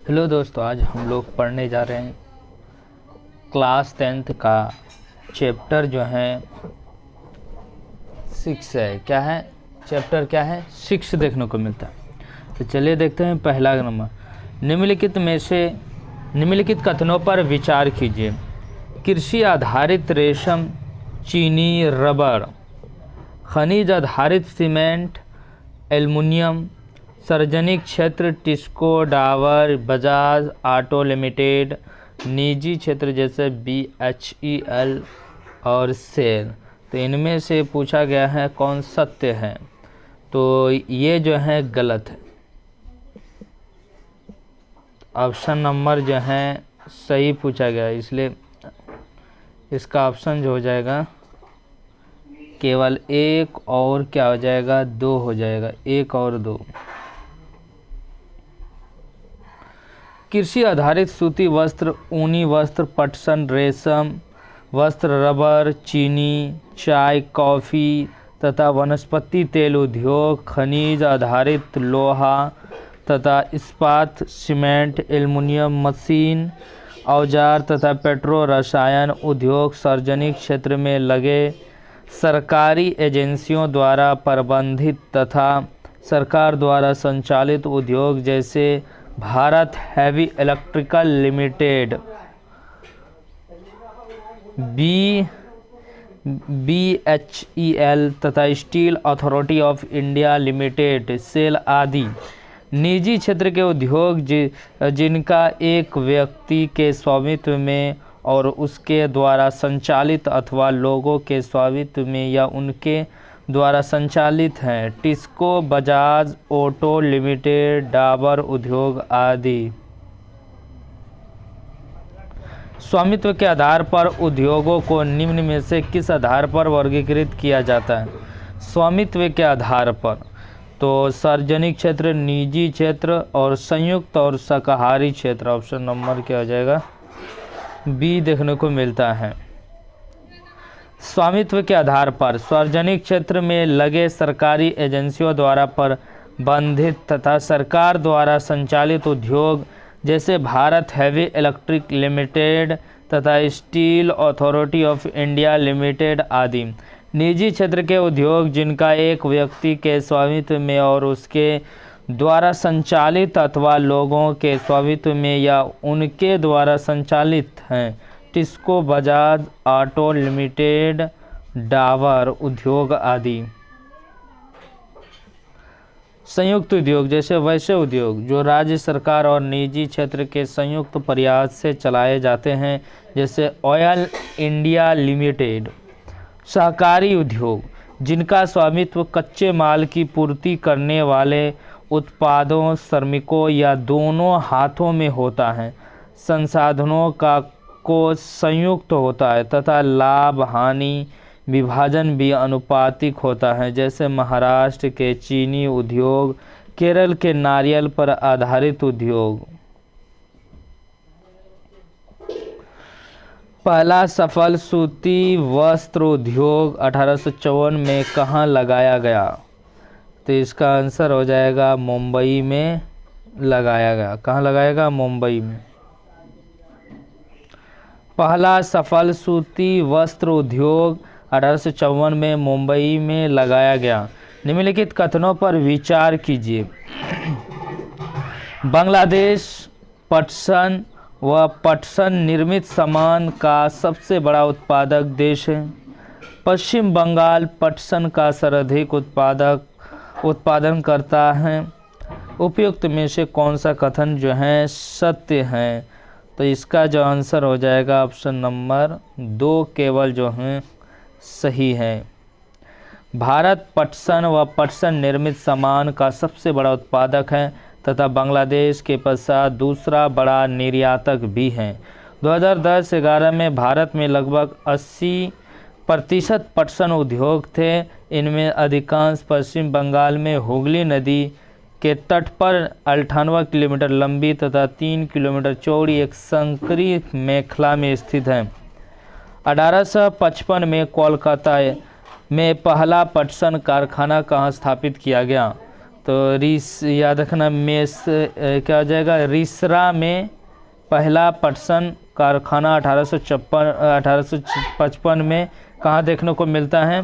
Hello दोस्तों, आज हम लोग पढ़ने जा रहे हैं क्लास 10th का चैप्टर जो है 6 है। क्या है चैप्टर? क्या है? 6 देखने को मिलता है। तो चलिए देखते हैं पहला नंबर। निम्नलिखित कथनों पर विचार कीजिए। कृषि आधारित रेशम, चीनी रबर, खनिज आधारित सीमेंट, एल्युमिनियम, सार्वजनिक क्षेत्र टिस्को, डाबर, बजाज ऑटो लिमिटेड, निजी क्षेत्र जैसे BHEL और सेल। तो इनमें से पूछा गया है कौन सत्य है। तो ये जो है गलत है। ऑप्शन नंबर जो है सही पूछा गया है, इसलिए इसका ऑप्शन जो हो जाएगा केवल एक और क्या हो जाएगा, 2 हो जाएगा। 1 और 2। कृषि आधारित सूती वस्त्र, ऊनी वस्त्र, पटसन, रेशम वस्त्र, रबर, चीनी, चाय, कॉफ़ी तथा वनस्पति तेल उद्योग, खनिज आधारित लोहा तथा इस्पात, सीमेंट, एल्युमिनियम, मशीन औजार तथा पेट्रो रसायन उद्योग, सार्वजनिक क्षेत्र में लगे सरकारी एजेंसियों द्वारा प्रबंधित तथा सरकार द्वारा संचालित उद्योग जैसे Bharat heavy electrical limited, BHEL तथा steel authority of India limited, SAIL आदि निजी क्षेत्र के उद्योग जिनका एक व्यक्ति के स्वामित्व में और उसके द्वारा संचालित अथवा लोगों के स्वामित्व में या उनके द्वारा संचालित हैं। टिस्को, बजाज ऑटो लिमिटेड, डाबर उद्योग आदि। स्वामित्व के आधार पर उद्योगों को निम्न में से किस आधार पर वर्गीकृत किया जाता है? स्वामित्व के आधार पर तो सार्वजनिक क्षेत्र, निजी क्षेत्र और संयुक्त और शाकाहारी क्षेत्र। ऑप्शन नंबर क्या हो जाएगा? बी देखने को मिलता है। स्वामित्व के आधार पर सार्वजनिक क्षेत्र में लगे सरकारी एजेंसियों द्वारा प्रबंधित तथा सरकार द्वारा संचालित उद्योग जैसे भारत हैवी इलेक्ट्रिक लिमिटेड तथा steel authority of India limited आदि। निजी क्षेत्र के उद्योग जिनका एक व्यक्ति के स्वामित्व में और उसके द्वारा संचालित अथवा लोगों के स्वामित्व में या उनके द्वारा संचालित हैं। टिस्को, बजाज ऑटो लिमिटेड, डाबर उद्योग आदि। संयुक्त उद्योग जैसे वैसे उद्योग जो राज्य सरकार और निजी क्षेत्र के संयुक्त प्रयास से चलाए जाते हैं, जैसे ऑयल इंडिया लिमिटेड। सहकारी उद्योग जिनका स्वामित्व कच्चे माल की पूर्ति करने वाले उत्पादों, श्रमिकों या दोनों हाथों में होता है, संसाधनों को संयुक्त होता है तथा लाभ हानि विभाजन भी अनुपातिक होता है, जैसे महाराष्ट्र के चीनी उद्योग, केरल के नारियल पर आधारित उद्योग। पहला सफल सूती वस्त्र उद्योग 1854 में कहाँ लगाया गया? तो इसका आंसर हो जाएगा मुंबई में लगाया गया। कहाँ लगाएगा? मुंबई में। पहला सफल सूती वस्त्र उद्योग 1854 में मुंबई में लगाया गया। निम्नलिखित कथनों पर विचार कीजिए। बांग्लादेश पटसन व पटसन निर्मित सामान का सबसे बड़ा उत्पादक देश है। पश्चिम बंगाल पटसन का सर्वाधिक उत्पादन करता है। उपयुक्त में से कौन सा कथन जो है सत्य है? तो इसका जो आंसर हो जाएगा ऑप्शन नंबर 2 केवल जो है सही है। भारत पटसन व पटसन निर्मित सामान का सबसे बड़ा उत्पादक है तथा बांग्लादेश के पश्चात दूसरा बड़ा निर्यातक भी है। 2010-11 में भारत में लगभग 80% पटसन उद्योग थे। इनमें अधिकांश पश्चिम बंगाल में हुगली नदी के तट पर 98 किलोमीटर लंबी तथा 3 किलोमीटर चौड़ी एक संकरी मेखला में स्थित है। 1855 में कोलकाता में पहला पटसन कारखाना कहाँ स्थापित किया गया? तो याद रखना क्या हो जाएगा, रिसरा में पहला पटसन कारखाना 1855 में कहाँ देखने को मिलता है।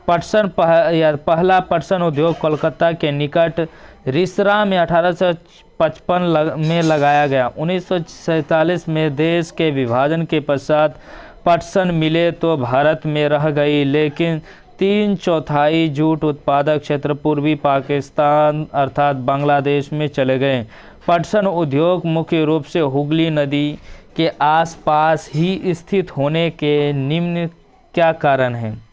पहला पटसन उद्योग कोलकाता के निकट रिसरा में 1855 में लगाया गया। 1947 में देश के विभाजन के पश्चात पटसन मिले तो भारत में रह गई, लेकिन 3/4 जूट उत्पादक क्षेत्र पूर्वी पाकिस्तान अर्थात बांग्लादेश में चले गए। पटसन उद्योग मुख्य रूप से हुगली नदी के आसपास ही स्थित होने के निम्न क्या कारण है।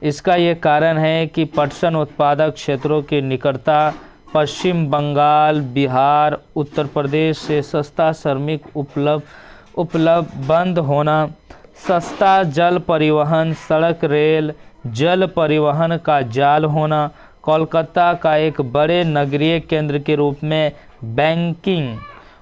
इसका ये कारण है कि पटसन उत्पादक क्षेत्रों की निकटता, पश्चिम बंगाल, बिहार, उत्तर प्रदेश से सस्ता श्रमिक उपलब्ध होना, सस्ता जल परिवहन, सड़क, रेल, जल परिवहन का जाल होना, कोलकाता का एक बड़े नगरीय केंद्र के रूप में बैंकिंग।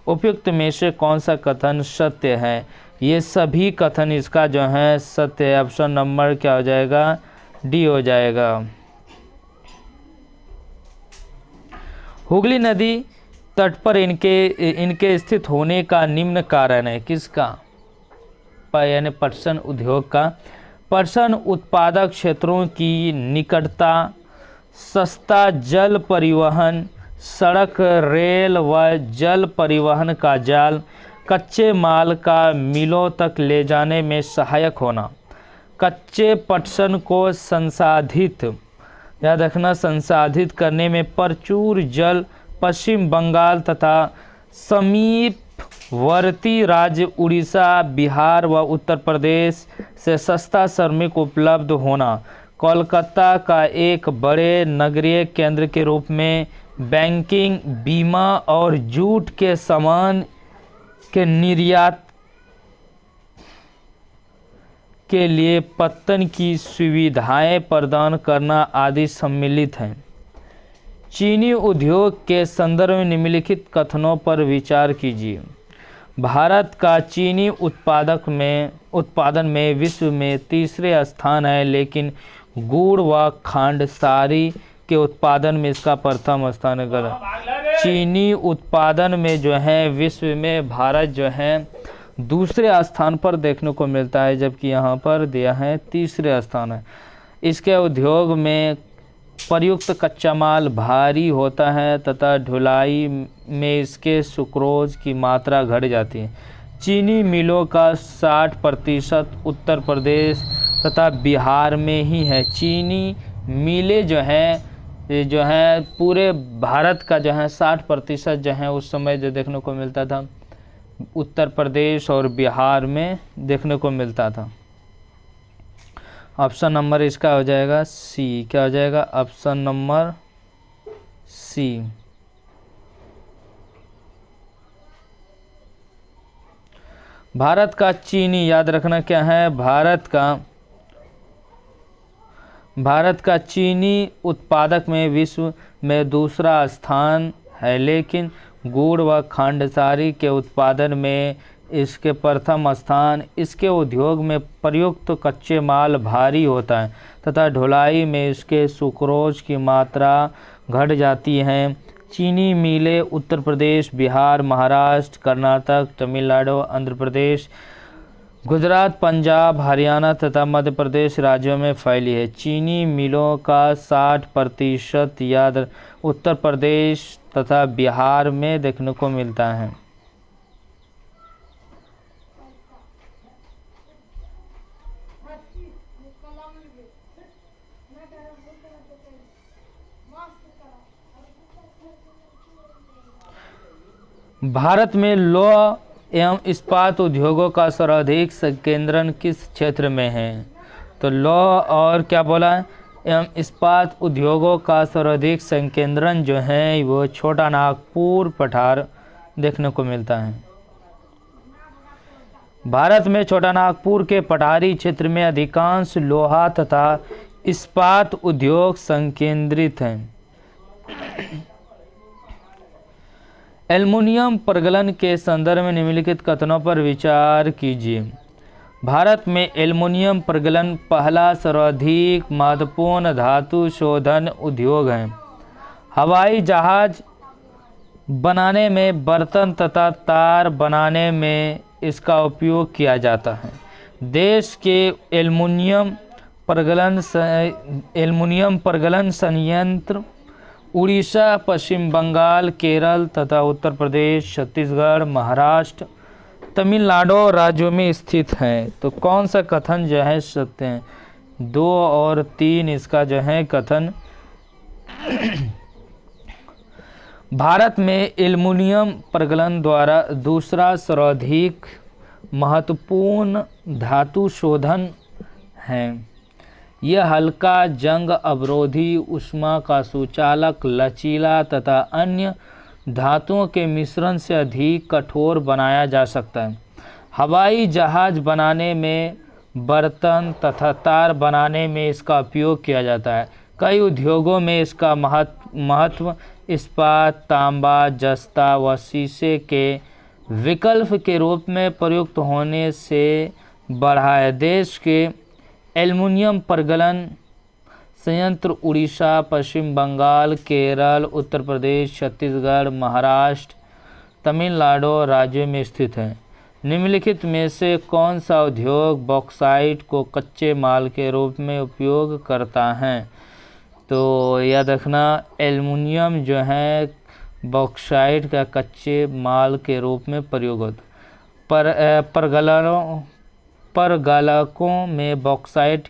उपयुक्त में से कौन सा कथन सत्य है। ये सभी कथन इसका जो है सत्य है। ऑप्शन नंबर क्या हो जाएगा, डी हो जाएगा। हुगली नदी तट पर इनके स्थित होने का निम्न कारण है। किसका, यानी पटसन उद्योग का। पटसन उत्पादक क्षेत्रों की निकटता, सस्ता जल परिवहन, सड़क, रेल व जल परिवहन का जाल, कच्चे माल का मिलों तक ले जाने में सहायक होना, कच्चे पटसन को संसाधित, याद रखना, संसाधित करने में प्रचुर जल पश्चिम बंगाल तथा समीपवर्ती राज्य उड़ीसा, बिहार व उत्तर प्रदेश से सस्ता श्रमिक उपलब्ध होना, कोलकाता का एक बड़े नगरीय केंद्र के रूप में बैंकिंग, बीमा और जूट के सामान के निर्यात के लिए पत्तन की सुविधाएं प्रदान करना आदि सम्मिलित हैं। चीनी उद्योग के संदर्भ में निम्नलिखित कथनों पर विचार कीजिए। भारत का चीनी उत्पादन में विश्व में तीसरे स्थान है, लेकिन गुड़ व खांडसारी के उत्पादन में इसका प्रथम स्थान है। चीनी उत्पादन में जो है विश्व में भारत जो है दूसरे स्थान पर देखने को मिलता है, जबकि यहाँ पर दिया है तीसरे स्थान है। इसके उद्योग में प्रयुक्त कच्चा माल भारी होता है तथा ढुलाई में इसके सुक्रोज की मात्रा घट जाती है। चीनी मिलों का 60% उत्तर प्रदेश तथा बिहार में ही है। चीनी मिलें जो है पूरे भारत का जो है 60% जो है उस समय जो देखने को मिलता था उत्तर प्रदेश और बिहार में देखने को मिलता था। ऑप्शन नंबर इसका हो जाएगा सी। क्या हो जाएगा, ऑप्शन नंबर सी। भारत का चीनी, याद रखना क्या है, भारत का चीनी उत्पादक में विश्व में दूसरा स्थान है, लेकिन गुड़ व खांडसारी के उत्पादन में इसके प्रथम स्थान। इसके उद्योग में प्रयुक्त कच्चे माल भारी होता है तथा ढुलाई में इसके सुक्रोज की मात्रा घट जाती है। चीनी मिलें उत्तर प्रदेश, बिहार, महाराष्ट्र, कर्नाटक, तमिलनाडु, आंध्र प्रदेश, गुजरात, पंजाब, हरियाणा तथा मध्य प्रदेश राज्यों में फैली है। चीनी मिलों का 60% याद उत्तर प्रदेश तथा बिहार में देखने को मिलता है। भारत में लौह एवं इस्पात उद्योगों का सर्वाधिक संकेंद्रण किस क्षेत्र में है। तो लौह और क्या बोला है, एवं इस्पात उद्योगों का सर्वाधिक संकेंद्रण जो है वो छोटा नागपुर पठार देखने को मिलता है। भारत में छोटा नागपुर के पठारी क्षेत्र में अधिकांश लोहा तथा इस्पात उद्योग संकेंद्रित हैं। एल्युमिनियम प्रगलन के संदर्भ में निम्नलिखित कथनों पर विचार कीजिए। भारत में एल्युमिनियम प्रगलन पहला सर्वाधिक महत्वपूर्ण धातु शोधन उद्योग है। हवाई जहाज बनाने में, बर्तन तथा तार बनाने में इसका उपयोग किया जाता है। देश के एल्युमिनियम परगलन संयंत्र उड़ीसा, पश्चिम बंगाल, केरल तथा उत्तर प्रदेश, छत्तीसगढ़, महाराष्ट्र, तमिलनाडु राज्यों में स्थित हैं। तो कौन सा कथन जो है सत्य है? 2 और 3 इसका जो है कथन। भारत में एल्युमिनियम परगलन द्वारा दूसरा सर्वाधिक महत्वपूर्ण धातु शोधन है। यह हल्का, जंग अवरोधी, ऊष्मा का सुचालक, लचीला तथा अन्य धातुओं के मिश्रण से अधिक कठोर बनाया जा सकता है। हवाई जहाज बनाने में, बर्तन तथा तार बनाने में इसका उपयोग किया जाता है। कई उद्योगों में इसका महत्व इस्पात, तांबा, जस्ता व शीशे के विकल्प के रूप में प्रयुक्त होने से बढ़ा है। देश के एल्युमिनियम परगलन संयंत्र उड़ीसा, पश्चिम बंगाल, केरल, उत्तर प्रदेश, छत्तीसगढ़, महाराष्ट्र, तमिलनाडु राज्यों में स्थित है। निम्नलिखित में से कौन सा उद्योग बॉक्साइट को कच्चे माल के रूप में उपयोग करता है? तो याद रखना, एल्युमिनियम जो है बॉक्साइट का कच्चे माल के रूप में प्रयोग होता है। परगलकों में बॉक्साइट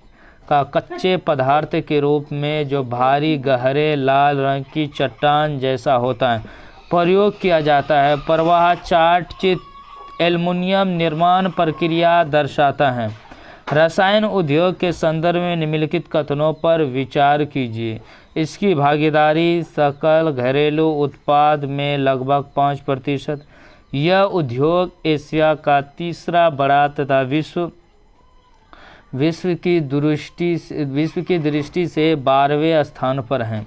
का कच्चे पदार्थ के रूप में जो भारी, गहरे लाल रंग की चट्टान जैसा होता है प्रयोग किया जाता है। प्रवाह चार्ट चित्र एल्युमिनियम निर्माण प्रक्रिया दर्शाता है। रसायन उद्योग के संदर्भ में निम्नलिखित कथनों पर विचार कीजिए। इसकी भागीदारी सकल घरेलू उत्पाद में लगभग 5%। यह उद्योग एशिया का तीसरा बड़ा तथा विश्व की दृष्टि से 12वें स्थान पर है।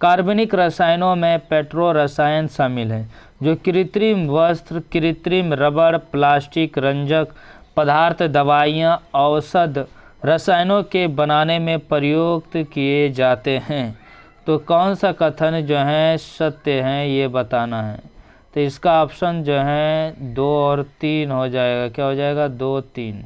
कार्बनिक रसायनों में पेट्रो रसायन शामिल हैं, जो कृत्रिम वस्त्र, कृत्रिम रबड़, प्लास्टिक, रंजक पदार्थ, दवाइयाँ, औषध रसायनों के बनाने में प्रयुक्त किए जाते हैं। तो कौन सा कथन जो है सत्य है ये बताना है। तो इसका ऑप्शन जो है 2 और 3 हो जाएगा। क्या हो जाएगा? 2, 3।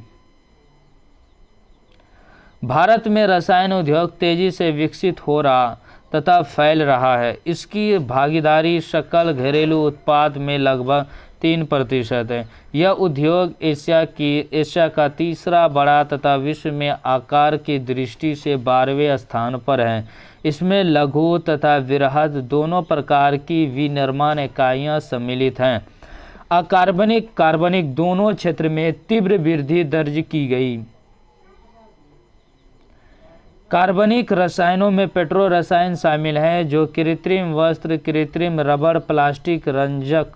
भारत में रसायन उद्योग तेजी से विकसित हो रहा तथा फैल रहा है। इसकी भागीदारी सकल घरेलू उत्पाद में लगभग 3% है। यह उद्योग एशिया का तीसरा बड़ा तथा विश्व में आकार की दृष्टि से 12वें स्थान पर है। इसमें लघु तथा वृहद दोनों प्रकार की विनिर्माण इकाइयाँ सम्मिलित हैं। अकार्बनिक, कार्बनिक दोनों क्षेत्र में तीव्र वृद्धि दर्ज की गई। कार्बनिक रसायनों में पेट्रो रसायन शामिल है, जो कृत्रिम वस्त्र, कृत्रिम रबड़, प्लास्टिक, रंजक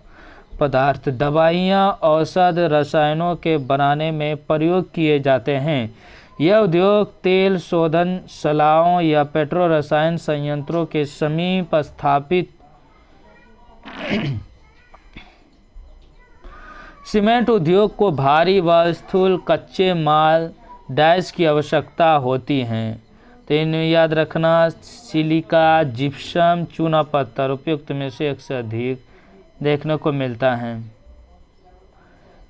पदार्थ, दवाइयाँ, औषध रसायनों के बनाने में प्रयोग किए जाते हैं। यह उद्योग तेल शोधनशालाओं या पेट्रो रसायन संयंत्रों के समीप स्थापित सीमेंट उद्योग को भारी व स्थूल कच्चे माल डैश की आवश्यकता होती है। तो इन्हें याद रखना, सिलिका, जिप्सम, चूना पत्थर उपयुक्त में से एक से अधिक देखने को मिलता है।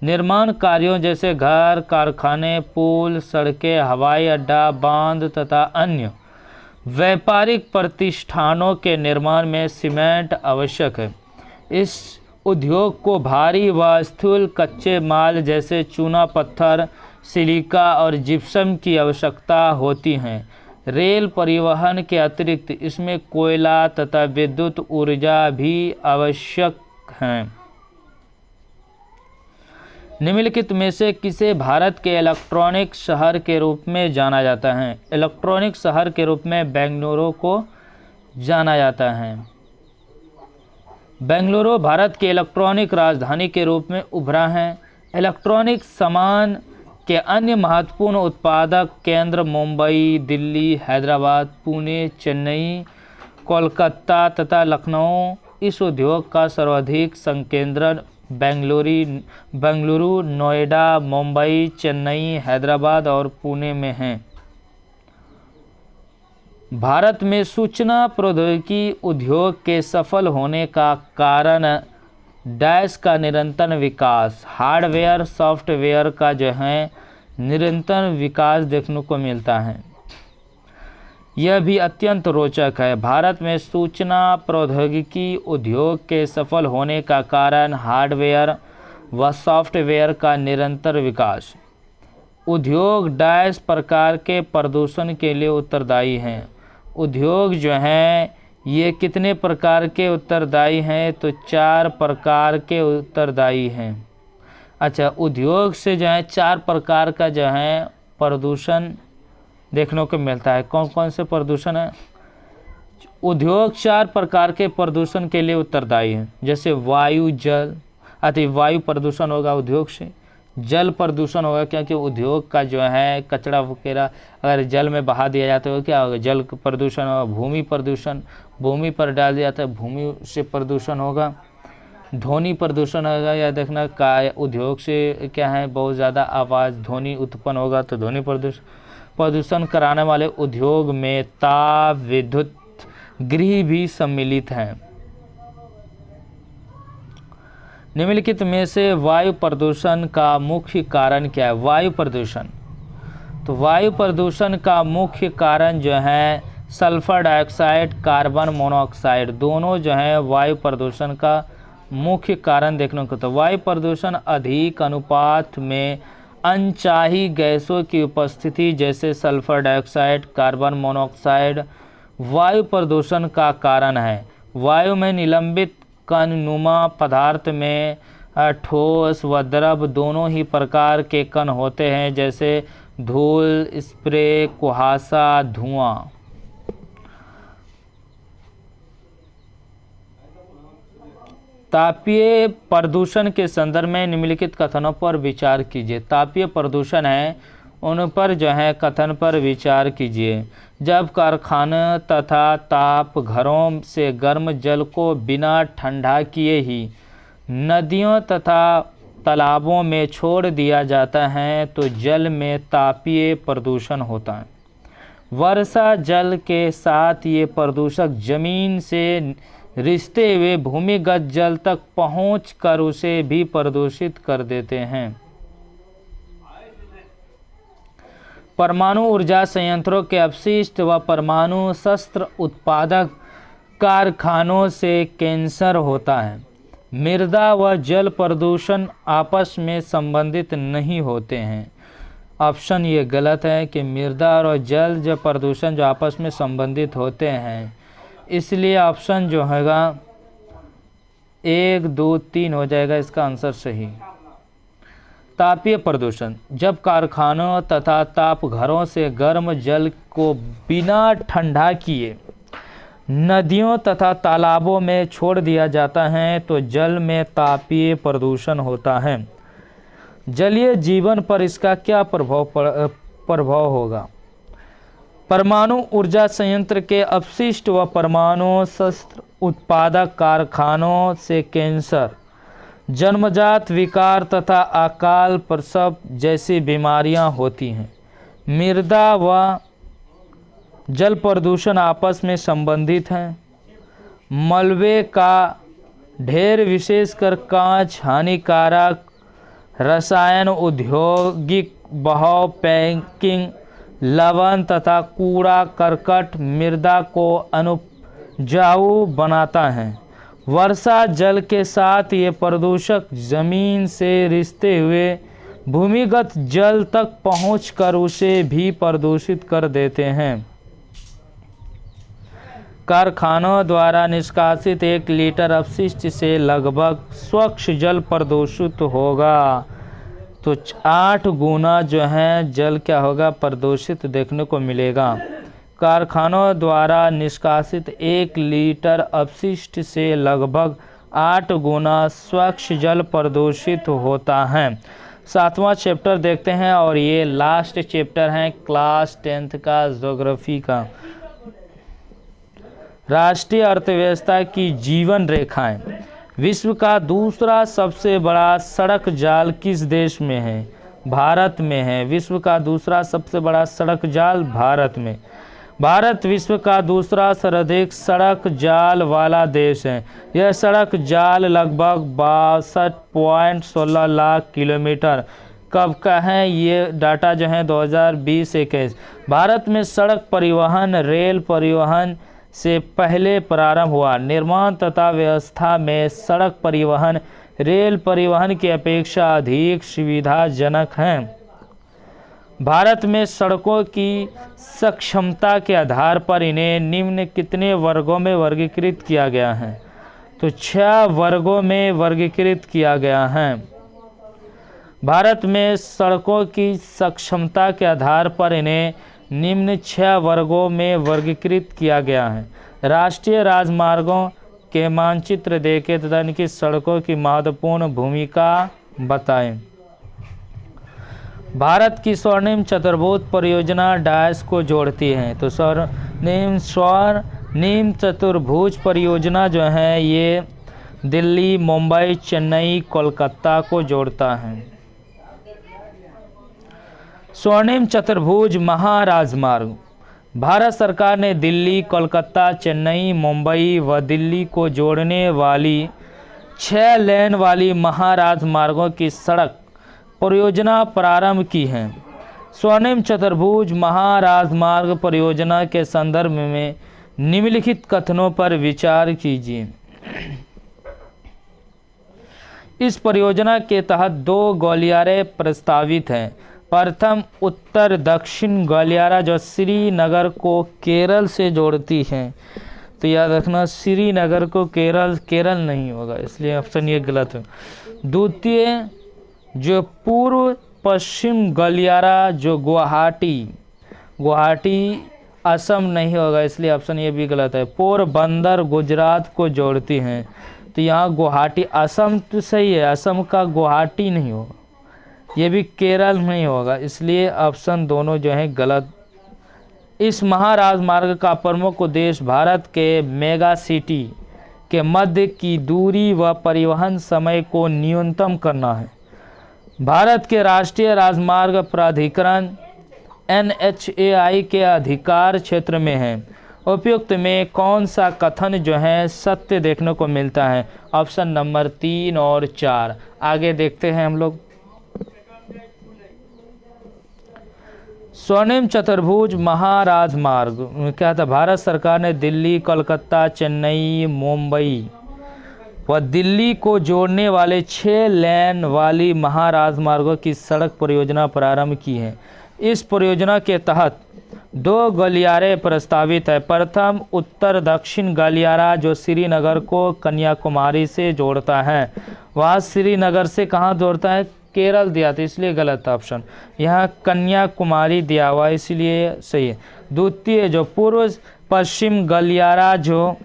निर्माण कार्यों जैसे घर, कारखाने, पुल, सड़कें, हवाई अड्डा, बांध तथा अन्य व्यापारिक प्रतिष्ठानों के निर्माण में सीमेंट आवश्यक है। इस उद्योग को भारी व स्थूल कच्चे माल जैसे चूना पत्थर, सिलिका और जिप्सम की आवश्यकता होती है। रेल परिवहन के अतिरिक्त इसमें कोयला तथा विद्युत ऊर्जा भी आवश्यक हैं। निम्नलिखित में से किसे भारत के इलेक्ट्रॉनिक शहर के रूप में जाना जाता है? इलेक्ट्रॉनिक शहर के रूप में बेंगलुरु को जाना जाता है। बेंगलुरु भारत के इलेक्ट्रॉनिक राजधानी के रूप में उभरा है। इलेक्ट्रॉनिक सामान के अन्य महत्वपूर्ण उत्पादक केंद्र मुंबई, दिल्ली, हैदराबाद, पुणे, चेन्नई, कोलकाता तथा लखनऊ। इस उद्योग का सर्वाधिक संकेंद्रण बेंगलुरु, नोएडा, मुंबई, चेन्नई, हैदराबाद और पुणे में है। भारत में सूचना प्रौद्योगिकी उद्योग के सफल होने का कारण डैश का निरंतर विकास, हार्डवेयर सॉफ्टवेयर का जो है निरंतर विकास देखने को मिलता है। यह भी अत्यंत रोचक है। भारत में सूचना प्रौद्योगिकी उद्योग के सफल होने का कारण हार्डवेयर व सॉफ्टवेयर का निरंतर विकास। उद्योग डैश प्रकार के प्रदूषण के लिए उत्तरदायी हैं। उद्योग जो हैं ये कितने प्रकार के उत्तरदायी हैं? तो 4 प्रकार के उत्तरदायी हैं। अच्छा, उद्योग से जो है 4 प्रकार का जो है प्रदूषण देखने को मिलता है। कौन कौन से प्रदूषण है? उद्योग 4 प्रकार के प्रदूषण के लिए उत्तरदायी हैं। जैसे वायु, जल, वायु प्रदूषण होगा उद्योग से। जल प्रदूषण होगा, क्योंकि उद्योग का जो है कचरा वगैरह अगर जल में बहा दिया जाता है तो क्या होगा? जल प्रदूषण होगा। भूमि प्रदूषण, भूमि पर डाल दिया जाता है, भूमि से प्रदूषण होगा। ध्वनि प्रदूषण होगा, या देखना का उद्योग से क्या है बहुत ज़्यादा आवाज़ ध्वनि उत्पन्न होगा तो ध्वनि प्रदूषण कराने वाले उद्योग में ताप विद्युत गृह भी सम्मिलित हैं। निम्नलिखित में से वायु प्रदूषण का मुख्य कारण क्या है? वायु प्रदूषण, तो वायु प्रदूषण का मुख्य कारण जो है सल्फर डाइऑक्साइड, कार्बन मोनोऑक्साइड, दोनों जो है वायु प्रदूषण का मुख्य कारण देखने को। तो वायु प्रदूषण अधिक अनुपात में अनचाही गैसों की उपस्थिति जैसे सल्फर डाइऑक्साइड, कार्बन मोनोऑक्साइड वायु प्रदूषण का कारण है। वायु में निलंबित कणनुमा पदार्थ में ठोस व द्रव दोनों ही प्रकार के कण होते हैं, जैसे धूल, स्प्रे, कुहासा, धुआं। तापीय प्रदूषण के संदर्भ में निम्नलिखित कथनों पर विचार कीजिए। तापीय प्रदूषण है उन पर जो है कथन पर विचार कीजिए। जब कारखाने तथा ताप घरों से गर्म जल को बिना ठंडा किए ही नदियों तथा तालाबों में छोड़ दिया जाता है तो जल में तापीय प्रदूषण होता है। वर्षा जल के साथ ये प्रदूषक जमीन से रिश्ते हुए भूमिगत जल तक पहुंचकर उसे भी प्रदूषित कर देते हैं। परमाणु ऊर्जा संयंत्रों के अपशिष्ट व परमाणु शस्त्र उत्पादक कारखानों से कैंसर होता है। मृदा व जल प्रदूषण आपस में संबंधित नहीं होते हैं। ऑप्शन ये गलत है कि मृदा और जल प्रदूषण जो आपस में संबंधित होते हैं, इसलिए ऑप्शन जो होगा 1, 2, 3 हो जाएगा इसका आंसर सही। तापीय प्रदूषण, जब कारखानों तथा ताप घरों से गर्म जल को बिना ठंडा किए नदियों तथा तालाबों में छोड़ दिया जाता है तो जल में तापीय प्रदूषण होता है। जलीय जीवन पर इसका क्या प्रभाव होगा? परमाणु ऊर्जा संयंत्र के अपशिष्ट व परमाणु शस्त्र उत्पादक कारखानों से कैंसर, जन्मजात विकार तथा अकाल प्रसव जैसी बीमारियां होती हैं। मृदा व जल प्रदूषण आपस में संबंधित हैं। मलबे का ढेर विशेषकर कांच हानिकारक रसायन, औद्योगिक बहाव, पैकिंग, लवण तथा कूड़ा करकट मृदा को अनुपजाऊ बनाता है। वर्षा जल के साथ ये प्रदूषक जमीन से रिश्ते हुए भूमिगत जल तक पहुंचकर उसे भी प्रदूषित कर देते हैं। कारखानों द्वारा निष्कासित 1 लीटर अपशिष्ट से लगभग स्वच्छ जल प्रदूषित होगा, तो 8 गुना जो है जल क्या होगा प्रदूषित देखने को मिलेगा। कारखानों द्वारा निष्कासित 1 लीटर अपशिष्ट से लगभग 8 गुना स्वच्छ जल प्रदूषित होता है। 7वां चैप्टर देखते हैं और ये लास्ट चैप्टर है क्लास 10th का ज्योग्राफी का। राष्ट्रीय अर्थव्यवस्था की जीवन रेखाएं। विश्व का दूसरा सबसे बड़ा सड़क जाल किस देश में है? भारत में है। विश्व का दूसरा सबसे बड़ा सड़क जाल भारत में। भारत विश्व का दूसरा सर्वाधिक सड़क जाल वाला देश है। यह सड़क जाल लगभग 62.16 लाख किलोमीटर कब का है। ये डाटा जो है 2020-21। भारत में सड़क परिवहन रेल परिवहन से पहले प्रारंभ हुआ। निर्माण तथा व्यवस्था में सड़क परिवहन रेल परिवहन की अपेक्षा अधिक सुविधाजनक है। भारत में सड़कों की सक्षमता के आधार पर इन्हें निम्न कितने वर्गों में वर्गीकृत किया गया है। तो 6 वर्गों में वर्गीकृत किया गया है। भारत में सड़कों की सक्षमता के आधार पर इन्हें निम्न 6 वर्गों में वर्गीकृत किया गया है। राष्ट्रीय राजमार्गों के मानचित्र देखें तथा इनकी सड़कों की महत्वपूर्ण भूमिका बताएं। भारत की स्वर्णिम चतुर्भुज परियोजना डैश को जोड़ती है। तो स्वर्णिम चतुर्भुज परियोजना जो है ये दिल्ली, मुंबई, चेन्नई, कोलकाता को जोड़ता है। स्वर्णिम चतुर्भुज महाराजमार्ग भारत सरकार ने दिल्ली, कोलकाता, चेन्नई, मुंबई व दिल्ली को जोड़ने वाली 6 लेन वाली महाराजमार्गों की सड़क परियोजना प्रारंभ की है। स्वर्णिम चतुर्भुज महाराजमार्ग परियोजना के संदर्भ में निम्नलिखित कथनों पर विचार कीजिए। इस परियोजना के तहत 2 गलियारे प्रस्तावित हैं। प्रथम उत्तर दक्षिण गलियारा जो श्रीनगर को केरल से जोड़ती है। तो याद रखना श्रीनगर को केरल नहीं होगा, इसलिए ऑप्शन ये गलत है। द्वितीय जो पूर्व पश्चिम गलियारा जो गुवाहाटी असम नहीं होगा, इसलिए ऑप्शन ये भी गलत है। पोरबंदर गुजरात को जोड़ती हैं। तो यहाँ गुवाहाटी असम तो सही है, असम का गुवाहाटी नहीं होगा, ये भी केरल नहीं होगा, इसलिए ऑप्शन दोनों जो है गलत। इस महाराजमार्ग का प्रमुख उद्देश्य भारत के मेगा सिटी के मध्य की दूरी व परिवहन समय को न्यूनतम करना है। भारत के राष्ट्रीय राजमार्ग प्राधिकरण NHAI के अधिकार क्षेत्र में है। उपयुक्त में कौन सा कथन जो है सत्य देखने को मिलता है। ऑप्शन नंबर 3 और 4। आगे देखते हैं हम लोग। स्वर्णिम चतुर्भुज महाराजमार्ग क्या था। भारत सरकार ने दिल्ली, कोलकाता, चेन्नई, मुंबई व दिल्ली को जोड़ने वाले 6 लेन वाली महाराजमार्गों की सड़क परियोजना प्रारंभ की है। इस परियोजना के तहत 2 गलियारे प्रस्तावित है। प्रथम उत्तर दक्षिण गलियारा जो श्रीनगर को कन्याकुमारी से जोड़ता है। वहाँ श्रीनगर से कहाँ जोड़ता है, केरल दिया था, इसलिए गलत ऑप्शन। यहाँ कन्याकुमारी दिया हुआ इसलिए सही है। द्वितीय जो पूर्व पश्चिम गलियारा जो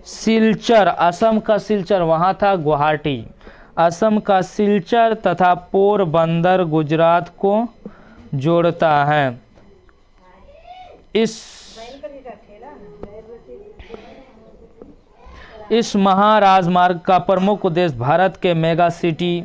सिलचर, असम का सिलचर वहाँ था गुवाहाटी, असम का सिलचर तथा पोरबंदर गुजरात को जोड़ता है। इस महाराजमार्ग का प्रमुख उद्देश्य भारत के मेगा सिटी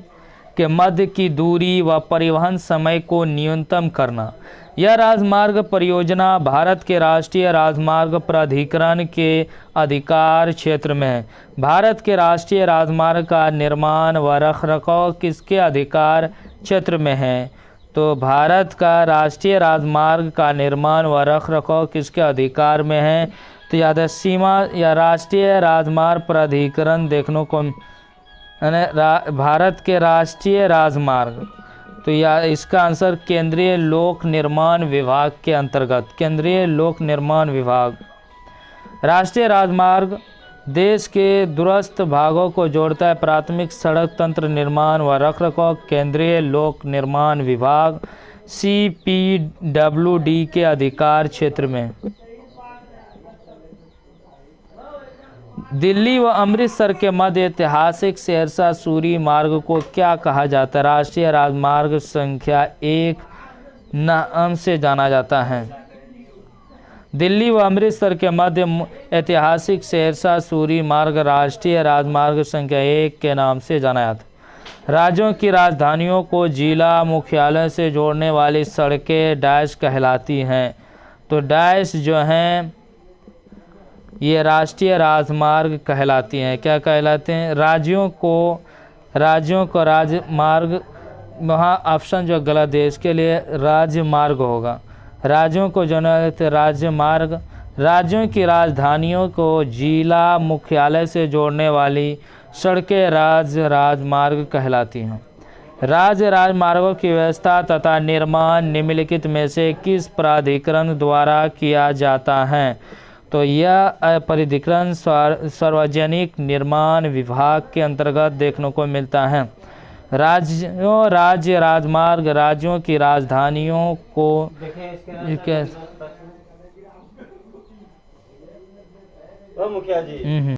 के मध्य की दूरी व परिवहन समय को न्यूनतम करना। यह राजमार्ग परियोजना भारत के राष्ट्रीय राजमार्ग प्राधिकरण के अधिकार क्षेत्र में है। भारत के राष्ट्रीय राजमार्ग का निर्माण व रखरखाव किसके अधिकार क्षेत्र में है। तो भारत का राष्ट्रीय राजमार्ग का निर्माण व रखरखाव किसके अधिकार में है। तो याद है सीमा या राष्ट्रीय राजमार्ग प्राधिकरण देखने को भारत के राष्ट्रीय राजमार्ग। तो या इसका आंसर केंद्रीय लोक निर्माण विभाग के अंतर्गत, केंद्रीय लोक निर्माण विभाग। राष्ट्रीय राजमार्ग देश के दूरस्थ भागों को जोड़ता है। प्राथमिक सड़क तंत्र निर्माण व रखरखाव केंद्रीय लोक निर्माण विभाग CPWD के अधिकार क्षेत्र में। दिल्ली व अमृतसर के मध्य ऐतिहासिक शेरशाह सूरी मार्ग को क्या कहा जाता है। राष्ट्रीय राजमार्ग संख्या 1 नाम से जाना जाता है। दिल्ली व अमृतसर के मध्य ऐतिहासिक शेरशाह सूरी मार्ग राष्ट्रीय राजमार्ग संख्या 1 के नाम से जाना जाता है। राज्यों की राजधानियों को जिला मुख्यालय से जोड़ने वाली सड़कें डैश कहलाती हैं। तो डैश जो हैं ये राष्ट्रीय राजमार्ग कहलाती हैं। क्या कहलाते हैं? राज्यों को राजमार्ग, वहाँ ऑप्शन जो गलत है, इसके लिए राजमार्ग होगा। राज्यों को जो है राजमार्ग, राज्यों की राजधानियों को जिला मुख्यालय से जोड़ने वाली सड़कें राजमार्ग कहलाती हैं। राजमार्गों की व्यवस्था तथा निर्माण निम्नलिखित में से किस प्राधिकरण द्वारा किया जाता है? तो यह प्राधिकरण सार्वजनिक निर्माण विभाग के अंतर्गत देखने को मिलता है। राज्य राजमार्ग राज्यों की राजधानियों को मुखिया जी